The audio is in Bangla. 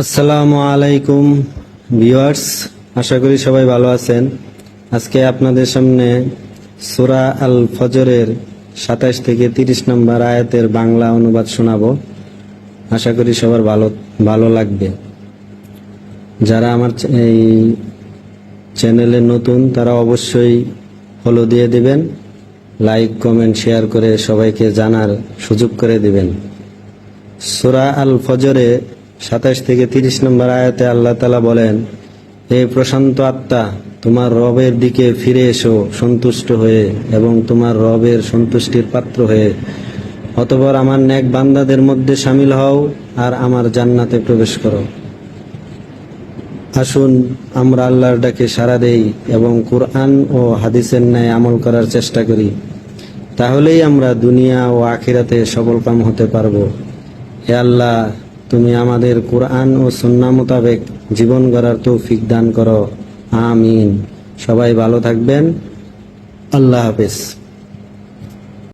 আসসালামু আলাইকুম ভিউয়ার্স, আশা করি সবাই ভালো আছেন। আজকে আপনাদের সামনে সূরা আল ফজরের 27 থেকে 30 নম্বর আয়াতের বাংলা অনুবাদ শোনাবো। আশা করি সবার ভালো লাগবে। যারা আমার এই চ্যানেলে নতুন তারা অবশ্যই ফলো দিয়ে দিবেন, লাইক কমেন্ট শেয়ার করে সবাইকে জানার সুযোগ করে দিবেন। সূরা আল ফজরে 27 থেকে 30 নম্বর আয়াতে আল্লাহ তাআলা বলেন, হে প্রশান্ত আত্মা, তোমার রবের দিকে ফিরে এসো সন্তুষ্ট হয়ে এবং তোমার রবের সন্তুষ্টির পাত্র হয়ে। অতঃপর আমার নেক বান্দাদের মধ্যে শামিল হও আর আমার জান্নাতে প্রবেশ করো। আসুন আমরা আল্লাহর ডাকে সাড়া দেই এবং কুরআন ও হাদিসের ন্যায় আমল করার চেষ্টা করি। তাহলেই আমরা দুনিয়া ও আখিরাতে সফলকাম হতে পারবো। হে আল্লাহ, তুমি আমাদের কুরআন ও সুন্নাহ মোতাবেক জীবন গড়ার তৌফিক দান করো। আমিন। সবাই ভালো থাকবেন। আল্লাহ হাফেজ।